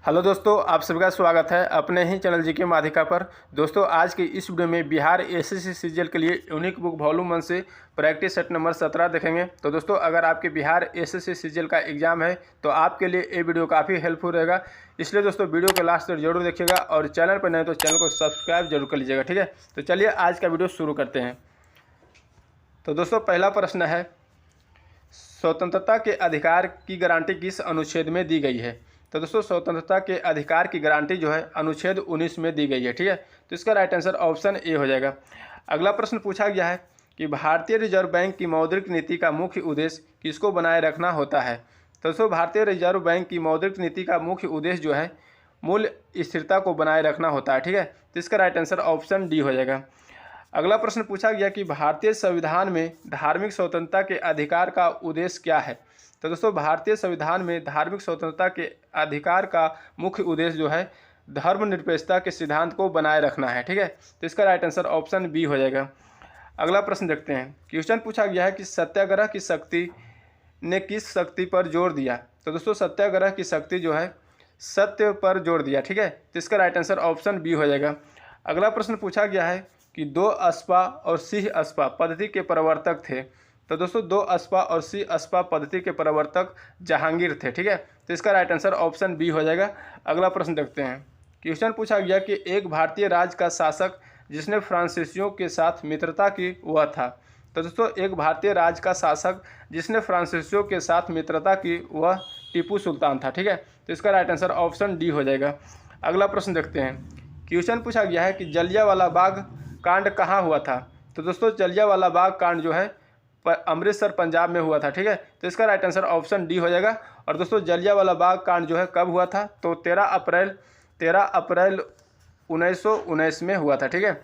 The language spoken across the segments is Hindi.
हेलो दोस्तों, आप सभी का स्वागत है अपने ही चैनल जी के माध्यिका पर। दोस्तों, आज की इस वीडियो में बिहार एसएससी सीजीएल के लिए यूनिक बुक वॉल्यूम 1 से प्रैक्टिस सेट नंबर 17 देखेंगे। तो दोस्तों, अगर आपके बिहार एसएससी सीजीएल का एग्जाम है तो आपके लिए ये वीडियो काफ़ी हेल्पफुल रहेगा। इसलिए दोस्तों, वीडियो के लास्ट तक जरूर देखिएगा और चैनल पर नए तो चैनल को सब्सक्राइब जरूर कर लीजिएगा। ठीक है, तो चलिए आज का वीडियो शुरू करते हैं। तो दोस्तों, पहला प्रश्न है, स्वतंत्रता के अधिकार की गारंटी किस अनुच्छेद में दी गई है? तो दोस्तों, स्वतंत्रता के अधिकार की गारंटी जो है अनुच्छेद 19 में दी गई है। ठीक है, तो इसका राइट आंसर ऑप्शन ए हो जाएगा। अगला प्रश्न पूछा गया है कि भारतीय रिजर्व बैंक की मौद्रिक नीति का मुख्य उद्देश्य किसको बनाए रखना होता है? तो दोस्तों, भारतीय रिजर्व बैंक की मौद्रिक नीति का मुख्य उद्देश्य जो है मूल्य स्थिरता को बनाए रखना होता है। ठीक है, तो इसका राइट आंसर ऑप्शन डी हो जाएगा। अगला प्रश्न पूछा गया कि भारतीय संविधान में धार्मिक स्वतंत्रता के अधिकार का उद्देश्य क्या है? तो दोस्तों, भारतीय संविधान में धार्मिक स्वतंत्रता के अधिकार का मुख्य उद्देश्य जो है धर्मनिरपेक्षता के सिद्धांत को बनाए रखना है। ठीक है, तो इसका राइट आंसर ऑप्शन बी हो जाएगा। अगला प्रश्न देखते हैं। क्वेश्चन पूछा गया है कि सत्याग्रह की शक्ति ने किस शक्ति पर जोर दिया? तो दोस्तों, सत्याग्रह की शक्ति जो है सत्य पर जोर दिया। ठीक है, तो इसका राइट आंसर ऑप्शन बी हो जाएगा। अगला प्रश्न पूछा गया है कि दो अस्पा और सिंह अस्पा पद्धति के प्रवर्तक थे। तो दोस्तों, दो अस्पा और सिंह अस्पा पद्धति के प्रवर्तक जहांगीर थे। ठीक है, तो इसका राइट आंसर ऑप्शन बी हो जाएगा। अगला प्रश्न देखते हैं। क्वेश्चन पूछा गया कि एक भारतीय राज्य का शासक जिसने फ्रांसीसियों के साथ मित्रता की वह था। तो दोस्तों, एक भारतीय राज्य का शासक जिसने फ्रांसीसियों के साथ मित्रता की वह टीपू सुल्तान था। ठीक है, तो इसका राइट आंसर ऑप्शन डी हो जाएगा। अगला प्रश्न देखते हैं। क्वेश्चन पूछा गया है कि जलियांवाला बाग कांड कहाँ हुआ था? तो दोस्तों, जलियांवाला बाग कांड जो है अमृतसर पंजाब में हुआ था। ठीक है, तो इसका राइट आंसर ऑप्शन डी हो जाएगा। और दोस्तों, जलियांवाला बाग कांड जो है कब हुआ था? तो 13 अप्रैल 1919 में हुआ था। ठीक है,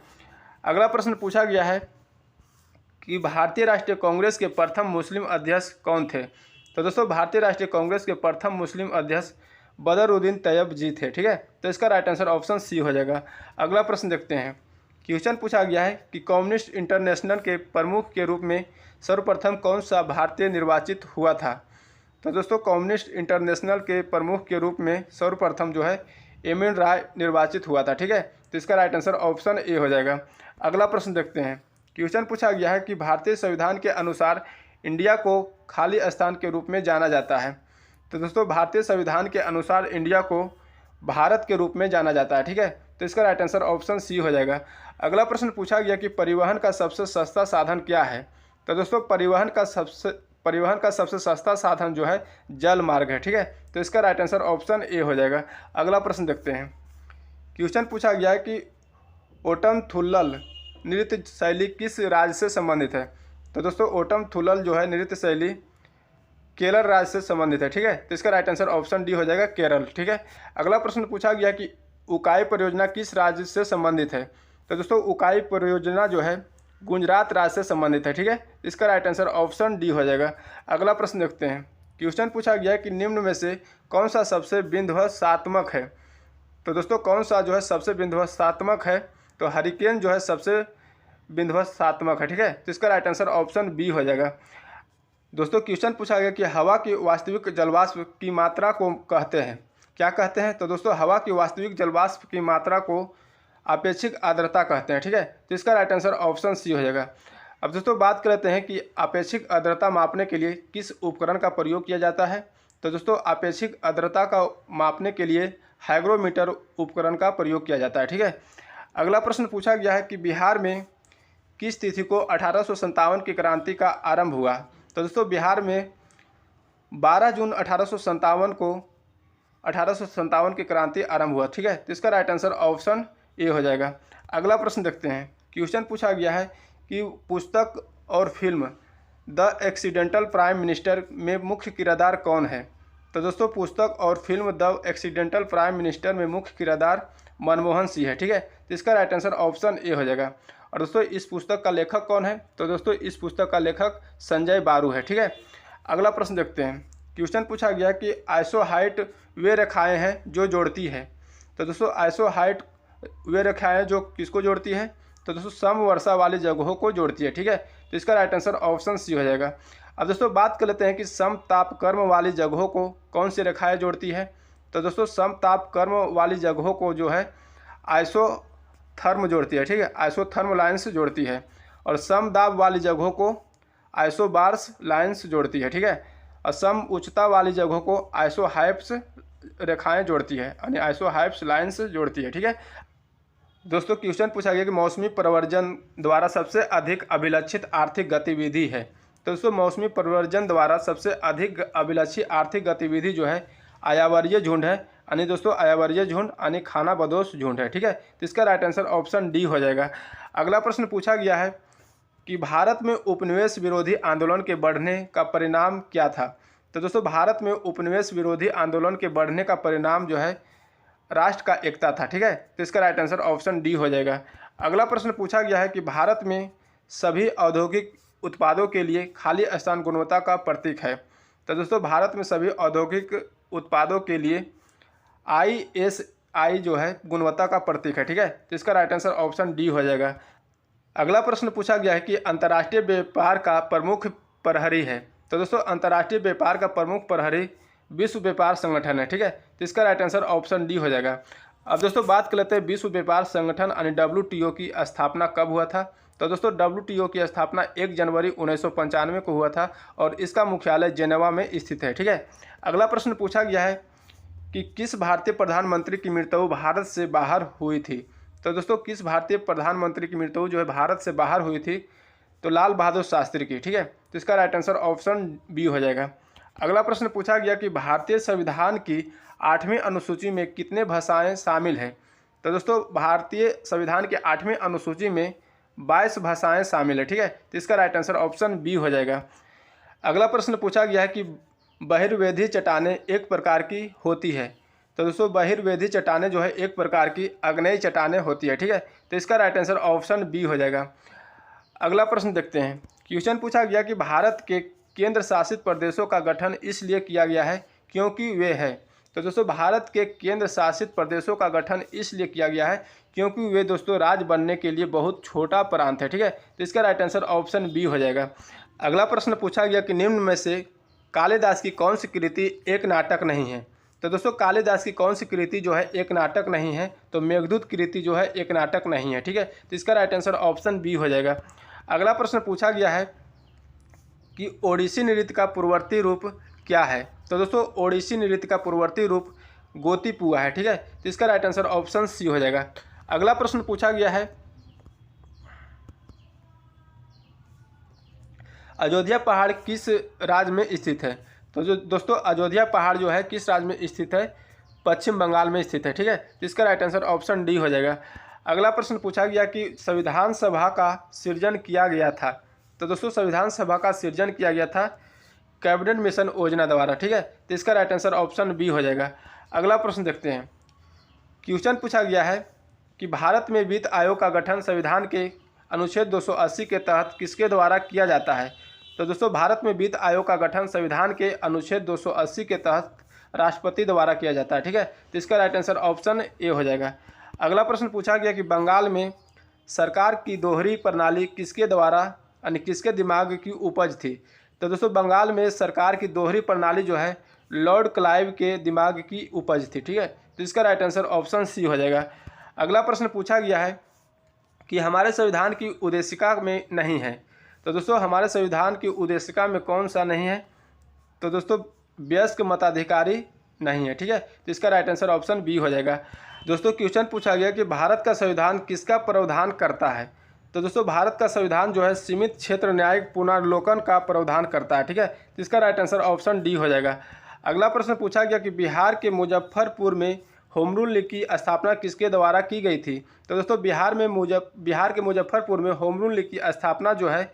अगला प्रश्न पूछा गया है कि भारतीय राष्ट्रीय कांग्रेस के प्रथम मुस्लिम अध्यक्ष कौन थे? तो दोस्तों, भारतीय राष्ट्रीय कांग्रेस के प्रथम मुस्लिम अध्यक्ष बदरुद्दीन तैयब जी थे। ठीक है, तो इसका राइट आंसर ऑप्शन सी हो जाएगा। अगला प्रश्न देखते हैं। क्वेश्चन पूछा गया है कि कम्युनिस्ट इंटरनेशनल के प्रमुख के रूप में सर्वप्रथम कौन सा भारतीय निर्वाचित हुआ था? तो दोस्तों, कम्युनिस्ट इंटरनेशनल के प्रमुख के रूप में सर्वप्रथम जो है एम.एन. राय निर्वाचित हुआ था। ठीक है, तो इसका राइट आंसर ऑप्शन ए हो जाएगा। अगला प्रश्न देखते हैं। क्वेश्चन पूछा गया है कि भारतीय संविधान के अनुसार इंडिया को खाली स्थान के रूप में जाना जाता है। तो दोस्तों, भारतीय संविधान के अनुसार इंडिया को भारत के रूप में जाना जाता है। ठीक है, तो इसका राइट आंसर ऑप्शन सी हो जाएगा। अगला प्रश्न पूछा गया कि परिवहन का सबसे सस्ता साधन क्या है? तो दोस्तों, परिवहन का सबसे सस्ता साधन जो है जल मार्ग है। ठीक है, तो इसका राइट आंसर ऑप्शन ए हो जाएगा। अगला प्रश्न देखते हैं। क्वेश्चन पूछा गया है कि ओटम थुल्लल नृत्य शैली किस राज्य से संबंधित है? तो दोस्तों, ओटम थुल्लल जो है नृत्य शैली केरल राज्य से संबंधित है। ठीक है, तो इसका राइट आंसर ऑप्शन डी हो जाएगा, केरल। ठीक है, अगला प्रश्न पूछा गया कि उकाई परियोजना किस राज्य से संबंधित है? तो दोस्तों, उकाई परियोजना जो है गुजरात राज्य से संबंधित है। ठीक है, इसका राइट आंसर ऑप्शन डी हो जाएगा। अगला प्रश्न देखते हैं। क्वेश्चन पूछा गया है कि निम्न में से कौन सा सबसे विध्वंसात्मक है? तो दोस्तों, कौन सा जो है सबसे विध्वंसात्मक है? तो हरिकेन जो है सबसे विध्वंसात्मक है। ठीक है, तो इसका राइट आंसर ऑप्शन बी हो जाएगा। दोस्तों, क्वेश्चन पूछा गया कि हवा की वास्तविक जलवाष्प की मात्रा को कहते हैं, क्या कहते हैं? तो दोस्तों, हवा की वास्तविक जलवाष्प की मात्रा को अपेक्षिक आर्द्रता कहते हैं। ठीक है, तो इसका राइट आंसर ऑप्शन सी हो जाएगा। अब दोस्तों, बात कर लेते हैं कि अपेक्षिक आर्द्रता मापने के लिए किस उपकरण का प्रयोग किया जाता है? तो दोस्तों, अपेक्षिक आर्द्रता का मापने के लिए हाइग्रोमीटर उपकरण का प्रयोग किया जाता है। ठीक है, अगला प्रश्न पूछा गया है कि बिहार में किस तिथि को 1857 की क्रांति का आरंभ हुआ? तो दोस्तों, बिहार में 12 जून 1857 की क्रांति आरंभ हुआ। ठीक है, तो इसका राइट आंसर ऑप्शन ए हो जाएगा। अगला प्रश्न देखते हैं। क्वेश्चन पूछा गया है कि पुस्तक और film the accidental prime minister में मुख्य किरदार कौन है? तो दोस्तों, पुस्तक और film the accidental prime minister में मुख्य किरदार मनमोहन सिंह है। ठीक है, तो इसका राइट आंसर ऑप्शन ए हो जाएगा। और दोस्तों, इस पुस्तक का लेखक कौन है? तो दोस्तों, इस पुस्तक का लेखक संजय बारू है। ठीक है, अगला प्रश्न देखते हैं। क्वेश्चन पूछा गया कि आइसोहाइट वे रेखाएं हैं जो जोड़ती है। तो दोस्तों, आइसोहाइट वे रेखाएं जो किसको जोड़ती है? तो दोस्तों, समवर्षा वाली जगहों को जोड़ती है। ठीक है, तो इसका राइट आंसर ऑप्शन सी हो जाएगा। अब दोस्तों, बात कर लेते हैं कि समतापक्रम वाली जगहों को कौन सी रेखाएं जोड़ती है? तो दोस्तों समताप कर्म वाली जगहों को जो है आइसोथर्म जोड़ती है, ठीक है, आइसोथर्म लाइन्स जोड़ती है। और समदाब वाली जगहों को आइसोबार्स लाइन्स जोड़ती है, ठीक है। और सम उच्चता वाली जगहों को आइसोहाइप्स रेखाएं जोड़ती है, यानी आइसोहाइप्स लाइन्स जोड़ती है, ठीक है। दोस्तों क्वेश्चन पूछा गया कि मौसमी परिवर्तन द्वारा सबसे अधिक अभिलक्षित आर्थिक गतिविधि है। तो दोस्तों मौसमी परिवर्तन द्वारा सबसे अधिक अभिलक्षित आर्थिक गतिविधि जो है आयावर्य झुंड है, यानी दोस्तों आयावर्य झुंड यानी खानाबदोश झुंड है, ठीक है। तो इसका राइट आंसर ऑप्शन डी हो जाएगा। अगला प्रश्न पूछा गया है कि भारत में उपनिवेश विरोधी आंदोलन के बढ़ने का परिणाम क्या था। तो दोस्तों भारत में उपनिवेश विरोधी आंदोलन के बढ़ने का परिणाम जो है राष्ट्र का एकता था, ठीक है। तो इसका राइट आंसर ऑप्शन डी हो जाएगा। अगला प्रश्न पूछा गया है कि भारत में सभी औद्योगिक उत्पादों के लिए खाली स्थान गुणवत्ता का प्रतीक है। तो दोस्तों भारत में सभी औद्योगिक उत्पादों के लिए ISI जो है गुणवत्ता का प्रतीक है, ठीक है। तो इसका राइट आंसर ऑप्शन डी हो जाएगा। अगला प्रश्न पूछा गया है कि अंतर्राष्ट्रीय व्यापार का प्रमुख प्रहरी है। तो दोस्तों अंतर्राष्ट्रीय व्यापार का प्रमुख प्रहरी विश्व व्यापार संगठन है, ठीक है। तो इसका राइट आंसर ऑप्शन डी हो जाएगा। अब दोस्तों बात कर लेते हैं विश्व व्यापार संगठन यानी WTO की स्थापना कब हुआ था। तो दोस्तों WTO की स्थापना 1 जनवरी 1995 को हुआ था और इसका मुख्यालय जेनेवा में स्थित है, ठीक है। अगला प्रश्न पूछा गया है कि किस भारतीय प्रधानमंत्री की मृत्यु भारत से बाहर हुई थी। तो दोस्तों किस भारतीय प्रधानमंत्री की मृत्यु जो है भारत से बाहर हुई थी, तो लाल बहादुर शास्त्री की, ठीक है। तो इसका राइट आंसर ऑप्शन बी हो जाएगा। अगला प्रश्न पूछा गया कि भारतीय संविधान की 8वीं अनुसूची में कितने भाषाएं शामिल हैं। तो दोस्तों भारतीय संविधान के 8वीं अनुसूची में 22 भाषाएं शामिल है, ठीक है। तो इसका राइट आंसर ऑप्शन बी हो जाएगा। अगला प्रश्न पूछा गया है कि बहिर्वेधी चट्टानें एक प्रकार की होती है। तो दोस्तों बहिर्वेधी चट्टानें जो है एक प्रकार की आग्नेय चट्टानें होती है, ठीक है। तो इसका राइट आंसर ऑप्शन बी हो जाएगा। अगला प्रश्न देखते हैं। क्वेश्चन पूछा गया कि भारत के केंद्र शासित प्रदेशों का गठन इसलिए किया गया है क्योंकि वे है। तो दोस्तों भारत के केंद्र शासित प्रदेशों का गठन इसलिए किया गया है क्योंकि वे दोस्तों राज्य बनने के लिए बहुत छोटा प्रांत है, ठीक है। तो इसका राइट आंसर ऑप्शन बी हो जाएगा। अगला प्रश्न पूछा गया कि निम्न में से कालिदास की कौन सी कृति एक नाटक नहीं है। तो दोस्तों कालिदास की कौन सी कृति जो है एक नाटक नहीं है, तो मेघदूत कृति जो है एक नाटक नहीं है, ठीक है। तो इसका राइट आंसर ऑप्शन बी हो जाएगा। अगला प्रश्न पूछा गया है कि ओडिसी नृत्य का पूर्ववर्ती रूप क्या है। तो दोस्तों ओडिसी नृत्य का पूर्ववर्ती रूप गोतीपुआ है, ठीक है। तो इसका राइट आंसर ऑप्शन सी हो जाएगा। अगला प्रश्न पूछा गया है अयोध्या पहाड़ किस राज्य में स्थित है। तो जो दोस्तों अयोध्या पहाड़ जो है किस राज्य में स्थित है, पश्चिम बंगाल में स्थित है, ठीक है। तो इसका राइट आंसर ऑप्शन डी हो जाएगा। अगला प्रश्न पूछा गया कि संविधान सभा का सृजन किया गया था। तो दोस्तों संविधान सभा का सृजन किया गया था कैबिनेट मिशन योजना द्वारा, ठीक है। तो इसका राइट आंसर ऑप्शन बी हो जाएगा। अगला प्रश्न देखते हैं। क्वेश्चन पूछा गया है कि भारत में वित्त आयोग का गठन संविधान के अनुच्छेद 280 के तहत किसके द्वारा किया जाता है। तो दोस्तों भारत में वित्त आयोग का गठन संविधान के अनुच्छेद 280 के तहत राष्ट्रपति द्वारा किया जाता है, ठीक है। तो इसका राइट आंसर ऑप्शन ए हो जाएगा। अगला प्रश्न पूछा गया कि बंगाल में सरकार की दोहरी प्रणाली किसके द्वारा यानी किसके दिमाग की उपज थी। तो दोस्तों बंगाल में सरकार की दोहरी प्रणाली जो है लॉर्ड क्लाइव के दिमाग की उपज थी, ठीक है। तो इसका राइट आंसर ऑप्शन सी हो जाएगा। अगला प्रश्न पूछा गया है कि हमारे संविधान की उद्देशिका में नहीं है। तो दोस्तों हमारे संविधान की उद्देशिका में कौन सा नहीं है। तो दोस्तों वयस्क मताधिकारी नहीं है, ठीक है। तो इसका राइट आंसर ऑप्शन बी हो जाएगा। दोस्तों क्वेश्चन पूछा गया कि भारत का संविधान किसका प्रावधान करता है। तो दोस्तों भारत का संविधान जो है सीमित क्षेत्र न्यायिक पुनर्लोकन का प्रावधान करता है, ठीक है। तो इसका राइट आंसर ऑप्शन डी हो जाएगा। अगला प्रश्न पूछा गया कि बिहार के मुजफ्फरपुर में होम रूल लीग की स्थापना किसके द्वारा की गई थी। तो दोस्तों बिहार के मुजफ्फरपुर में होम रूल लीग की स्थापना जो है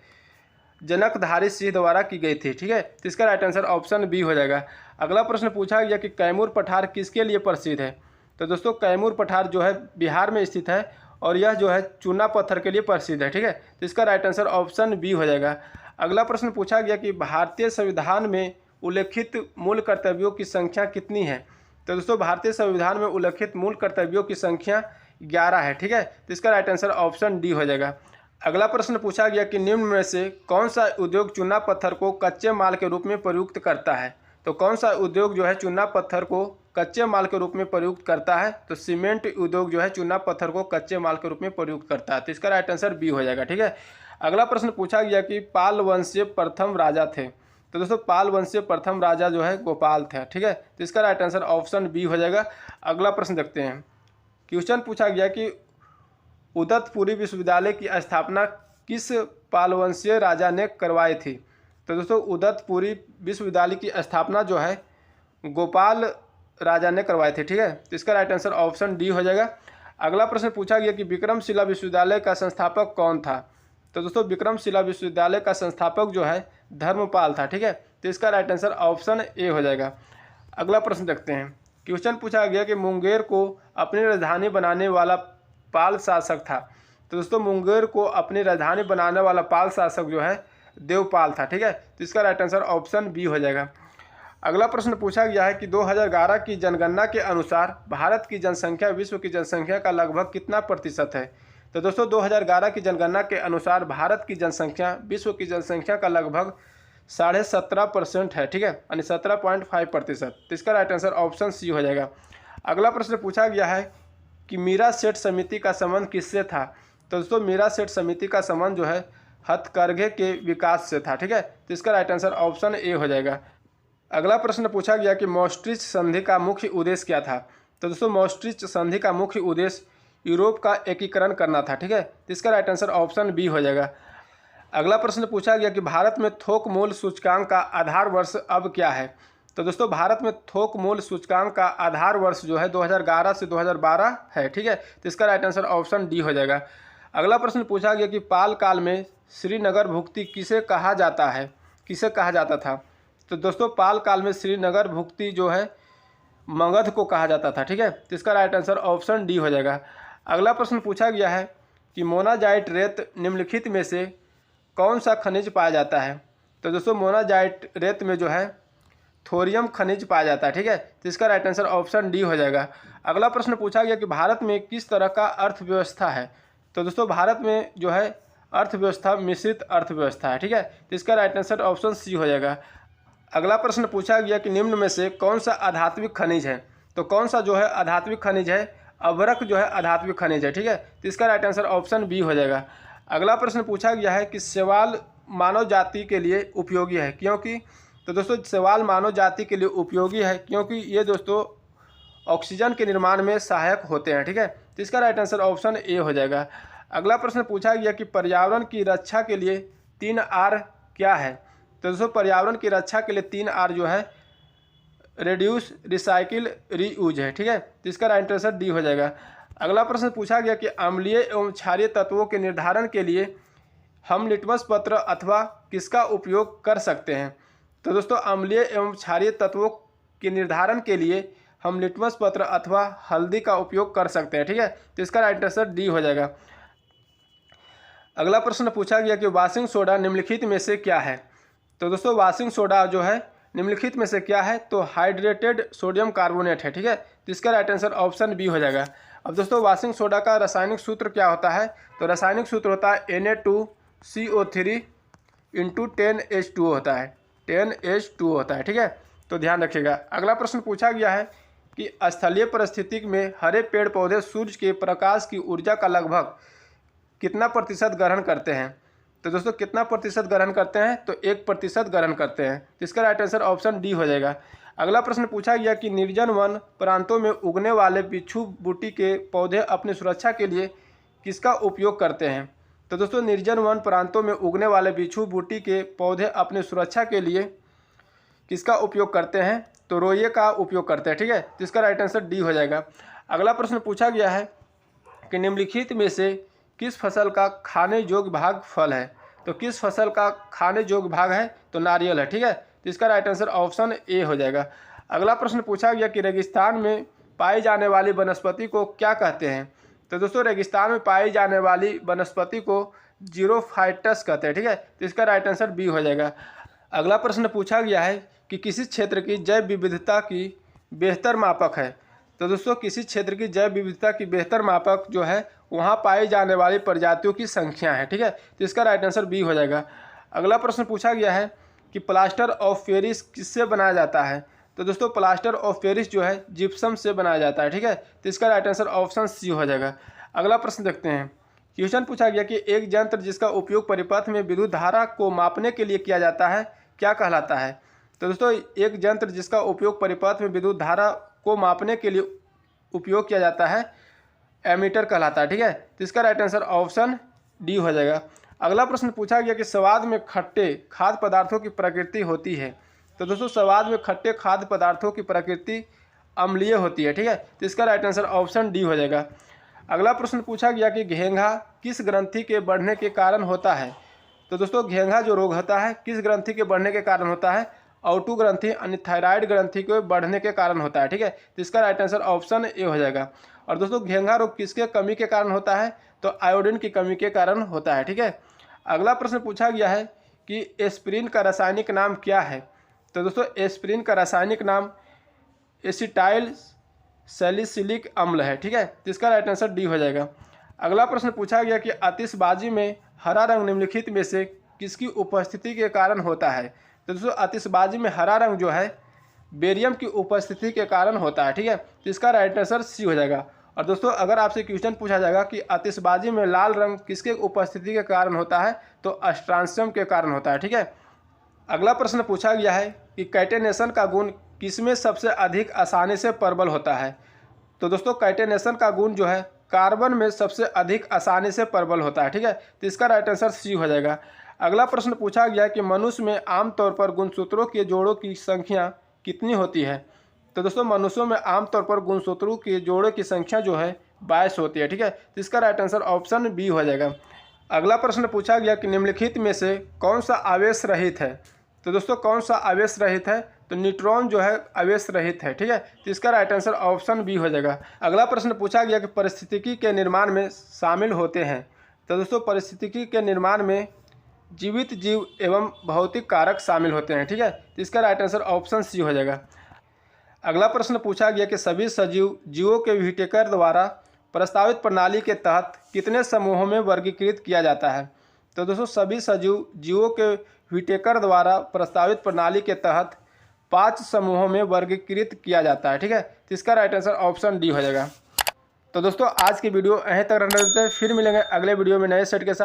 जनकधारी सिंह द्वारा की गई थी, ठीक है। तो इसका राइट आंसर ऑप्शन बी हो जाएगा। अगला प्रश्न पूछा गया कि कैमूर पठार किसके लिए प्रसिद्ध है। तो दोस्तों कैमूर पठार जो है बिहार में स्थित है और यह जो है चूना पत्थर के लिए प्रसिद्ध है, ठीक है। तो इसका राइट आंसर ऑप्शन बी हो जाएगा। अगला प्रश्न पूछा गया कि भारतीय संविधान में उल्लेखित मूल कर्तव्यों की संख्या कितनी है। तो दोस्तों भारतीय संविधान में उल्लेखित मूल कर्तव्यों की संख्या 11 है, ठीक है। तो इसका राइट आंसर ऑप्शन डी हो जाएगा। अगला प्रश्न पूछा गया कि निम्न में से कौन सा उद्योग चूना पत्थर को कच्चे माल के रूप में प्रयुक्त करता है। तो कौन सा उद्योग जो है चूना पत्थर को कच्चे माल के रूप में प्रयुक्त करता है? तो सीमेंट उद्योग जो है चूना पत्थर को कच्चे माल के रूप में प्रयुक्त करता है। तो इसका राइट आंसर बी हो जाएगा। ठीक है, अगला प्रश्न पूछा गया कि पाल वंशीय प्रथम राजा थे। तो दोस्तों पाल वंशीय प्रथम राजा जो है गोपाल थे। ठीक है, तो इसका राइट आंसर ऑप्शन बी हो जाएगा। अगला प्रश्न देखते हैं। क्वेश्चन पूछा गया कि उदतपुरी विश्वविद्यालय की स्थापना किस पालवंशीय राजा ने करवाई थी? तो दोस्तों उदतपुरी विश्वविद्यालय की स्थापना जो है गोपाल राजा ने करवाई थी। ठीक है, तो इसका राइट आंसर ऑप्शन डी हो जाएगा। अगला प्रश्न पूछा गया कि विक्रमशिला विश्वविद्यालय का संस्थापक कौन था? तो दोस्तों विक्रमशिला विश्वविद्यालय का संस्थापक जो है धर्मपाल था। ठीक है, तो इसका राइट आंसर ऑप्शन ए हो जाएगा। अगला प्रश्न देखते हैं। क्वेश्चन पूछा गया कि मुंगेर को अपनी राजधानी बनाने वाला पाल शासक था। तो दोस्तों मुंगेर को अपनी राजधानी बनाने वाला पाल शासक जो है देवपाल था। ठीक है, तो इसका राइट आंसर ऑप्शन बी हो जाएगा। अगला प्रश्न पूछा गया है कि 2011 की जनगणना के अनुसार भारत की जनसंख्या विश्व की जनसंख्या का लगभग कितना प्रतिशत है? तो दोस्तों 2011 की जनगणना के अनुसार भारत की जनसंख्या विश्व की जनसंख्या का लगभग 17.5% है। ठीक है, यानी 17.5%। तो इसका राइट आंसर ऑप्शन सी हो जाएगा। अगला प्रश्न पूछा गया है कि मीरा सेठ समिति का संबंध किससे था? तो दोस्तों मीरा सेठ समिति का संबंध जो है हथकरघे के विकास से था। ठीक है, तो इसका राइट आंसर ऑप्शन ए हो जाएगा। अगला प्रश्न पूछा गया कि मॉस्ट्रिच संधि का मुख्य उद्देश्य क्या था? तो दोस्तों मॉस्ट्रिच संधि का मुख्य उद्देश्य यूरोप का एकीकरण करना था। ठीक है, तो इसका राइट आंसर ऑप्शन बी हो जाएगा। अगला प्रश्न पूछा गया कि भारत में थोक मूल्य सूचकांक का आधार वर्ष अब क्या है? तो दोस्तों भारत में थोक मूल्य सूचकांक का आधार वर्ष जो है 2011 से 2012 है। ठीक है, तो इसका राइट आंसर ऑप्शन डी हो जाएगा। अगला प्रश्न पूछा गया कि पाल काल में श्रीनगर भुक्ति किसे कहा जाता है, किसे कहा जाता था? तो दोस्तों पाल काल में श्रीनगर भुक्ति जो है मगध को कहा जाता था। ठीक है, तो इसका राइट आंसर ऑप्शन डी हो जाएगा। अगला प्रश्न पूछा गया है कि मोनाजाइट रेत निम्नलिखित में से कौन सा खनिज पाया जाता है? तो दोस्तों मोनाजाइट रेत में जो है थोरियम खनिज पाया जाता है। ठीक है, तो इसका राइट आंसर ऑप्शन डी हो जाएगा। अगला प्रश्न पूछा गया कि भारत में किस तरह का अर्थव्यवस्था है? तो दोस्तों भारत में जो है अर्थव्यवस्था मिश्रित अर्थव्यवस्था है। ठीक है, तो इसका राइट आंसर ऑप्शन सी हो जाएगा। अगला प्रश्न पूछा गया कि निम्न में से कौन सा आध्यात्मिक खनिज है? तो कौन सा जो है आध्यात्मिक खनिज है? अभ्रक जो है आध्यात्मिक खनिज है। ठीक है, तो इसका राइट आंसर ऑप्शन बी हो जाएगा। अगला प्रश्न पूछा गया है कि शैवाल मानव जाति के लिए उपयोगी है क्योंकि? तो दोस्तों शैवाल मानव जाति के लिए उपयोगी है क्योंकि ये दोस्तों ऑक्सीजन के निर्माण में सहायक होते हैं। ठीक है, तो इसका राइट आंसर ऑप्शन ए हो जाएगा। अगला प्रश्न पूछा गया कि पर्यावरण की रक्षा के लिए 3 आर क्या है? तो दोस्तों पर्यावरण की रक्षा के लिए 3 आर जो है रिड्यूस, रिसाइकिल, रीयूज है। ठीक है, तो इसका राइट आंसर डी हो जाएगा। अगला प्रश्न पूछा गया कि अम्लीय एवं क्षारीय तत्वों के निर्धारण के लिए हम लिटमस पत्र अथवा किसका उपयोग कर सकते हैं? तो दोस्तों अम्लीय एवं क्षारीय तत्वों के निर्धारण के लिए हम लिटमस पत्र अथवा हल्दी का उपयोग कर सकते हैं। ठीक है, तो इसका राइट आंसर डी हो जाएगा। अगला प्रश्न पूछा गया कि वाशिंग सोडा निम्नलिखित में से क्या है? तो दोस्तों वाशिंग सोडा जो है निम्नलिखित में से क्या है? तो हाइड्रेटेड सोडियम कार्बोनेट है। ठीक है, तो इसका राइट आंसर ऑप्शन बी हो जाएगा। अब दोस्तों वाशिंग सोडा का रासायनिक सूत्र क्या होता है? तो रासायनिक सूत्र होता है Na2CO3 × 10H2O होता है, 10H2O होता है। ठीक है, तो ध्यान रखिएगा। अगला प्रश्न पूछा गया है कि स्थलीय परिस्थिति में हरे पेड़ पौधे सूर्य के प्रकाश की ऊर्जा का लगभग कितना प्रतिशत ग्रहण करते हैं? तो दोस्तों कितना प्रतिशत ग्रहण करते हैं? तो 1% ग्रहण करते हैं। तो इसका राइट आंसर ऑप्शन डी हो जाएगा। अगला प्रश्न पूछा गया कि निर्जन वन प्रांतों में उगने वाले बिच्छू बूटी के पौधे अपनी सुरक्षा के लिए किसका उपयोग करते हैं? तो दोस्तों निर्जन वन प्रांतों में उगने वाले बिच्छू बूटी के पौधे अपनी सुरक्षा के लिए किसका उपयोग करते हैं? तो रोये का उपयोग करते हैं। ठीक है, तो इसका राइट आंसर डी हो जाएगा। अगला प्रश्न पूछा गया है कि निम्नलिखित में से किस फसल का खाने योग्य भाग फल है? तो किस फसल का खाने योग्य भाग है? तो नारियल है। ठीक है, तो इसका राइट आंसर ऑप्शन ए हो जाएगा। अगला प्रश्न पूछा गया कि रेगिस्तान में पाई जाने वाली वनस्पति को क्या कहते हैं? तो दोस्तों रेगिस्तान में पाई जाने वाली वनस्पति को जीरोफाइटस कहते हैं। ठीक है, तो इसका राइट आंसर बी हो जाएगा। अगला प्रश्न पूछा गया है कि किसी क्षेत्र की जैव विविधता की बेहतर मापक है? तो दोस्तों किसी क्षेत्र की जैव विविधता की बेहतर मापक जो है वहाँ पाई जाने वाली प्रजातियों की संख्या है। ठीक है, तो इसका राइट आंसर बी हो जाएगा। अगला प्रश्न पूछा गया है कि प्लास्टर ऑफ पेरिस किससे बनाया जाता है। तो दोस्तों प्लास्टर ऑफ पेरिस जो है जिप्सम से बनाया जाता है, ठीक है। तो इसका राइट आंसर ऑप्शन सी हो जाएगा। अगला प्रश्न देखते हैं। क्वेश्चन पूछा गया कि एक यंत्र जिसका उपयोग परिपथ में विद्युत धारा को मापने के लिए किया जाता है क्या कहलाता है। तो दोस्तों एक यंत्र जिसका उपयोग परिपथ में विद्युत धारा को मापने के लिए उपयोग किया जाता है एमीटर कहलाता है, ठीक है। तो इसका राइट आंसर ऑप्शन डी हो जाएगा। अगला प्रश्न पूछा गया कि स्वाद में खट्टे खाद्य पदार्थों की प्रकृति होती है। तो दोस्तों स्वाद में खट्टे खाद्य पदार्थों की प्रकृति अम्लीय होती है, ठीक है। तो इसका राइट आंसर ऑप्शन डी हो जाएगा। अगला प्रश्न पूछा गया कि घेंघा किस ग्रंथि के बढ़ने के कारण होता है। तो दोस्तों घेंघा जो रोग होता है किस ग्रंथि के बढ़ने के कारण होता है, औटू ग्रंथि यानी थायराइड ग्रंथि के बढ़ने के कारण होता है, ठीक है। तो इसका राइट आंसर ऑप्शन ए हो जाएगा। और दोस्तों घेंघा रोग किसके कमी के कारण होता है, तो आयोडीन की कमी के कारण होता है, ठीक है। अगला प्रश्न पूछा गया है कि एस्पिरिन का रासायनिक नाम क्या है। तो दोस्तों एस्पिरिन का रासायनिक नाम एसिटाइल सैलिसिलिक अम्ल है, ठीक है। तो इसका राइट आंसर डी हो जाएगा। अगला प्रश्न पूछा गया कि आतिशबाजी में हरा रंग निम्नलिखित में से किसकी उपस्थिति के कारण होता है। तो दोस्तों आतिशबाजी में हरा रंग जो है बेरियम की उपस्थिति के कारण होता है, ठीक है। तो इसका राइट आंसर सी हो जाएगा। और दोस्तों अगर आपसे क्वेश्चन पूछा जाएगा कि आतिशबाजी में लाल रंग किसके उपस्थिति के कारण होता है, तो स्ट्रांसियम के कारण होता है, ठीक है। अगला प्रश्न पूछा गया है कि कैटेनेशन का गुण किसमें सबसे अधिक आसानी से प्रबल होता है। तो दोस्तों कैटेनेशन का गुण जो है कार्बन में सबसे अधिक आसानी से प्रबल होता है, ठीक है। तो इसका राइट आंसर सी हो जाएगा। अगला प्रश्न पूछा गया कि मनुष्य में आमतौर पर गुणसूत्रों के जोड़ों की संख्या कितनी होती है। तो दोस्तों मनुष्यों में आमतौर पर गुणसूत्रों के जोड़ों की संख्या जो है 22 होती है, ठीक है। तो इसका राइट आंसर ऑप्शन बी हो जाएगा। अगला प्रश्न पूछा गया कि निम्नलिखित में से कौन सा आवेश रहित है। तो दोस्तों कौन सा आवेश रहित है, तो न्यूट्रॉन जो है आवेश रहित है, ठीक है। तो इसका राइट आंसर ऑप्शन बी हो जाएगा। अगला प्रश्न पूछा गया कि पारिस्थितिकी के निर्माण में शामिल होते हैं। तो दोस्तों पारिस्थितिकी के निर्माण में जीवित जीव एवं भौतिक कारक शामिल होते हैं, ठीक है। तो इसका राइट आंसर ऑप्शन सी हो जाएगा। अगला प्रश्न पूछा गया कि सभी सजीव जीवों के व्हिटेकर द्वारा प्रस्तावित प्रणाली के तहत कितने समूहों में वर्गीकृत किया जाता है। तो दोस्तों सभी सजीव जीवों के व्हिटेकर द्वारा प्रस्तावित प्रणाली के तहत 5 समूहों में वर्गीकृत किया जाता है, ठीक है। तो इसका राइट आंसर ऑप्शन डी हो जाएगा। तो दोस्तों आज की वीडियो यहीं तक रहने देते हैं, फिर मिलेंगे अगले वीडियो में नए सेट के साथ।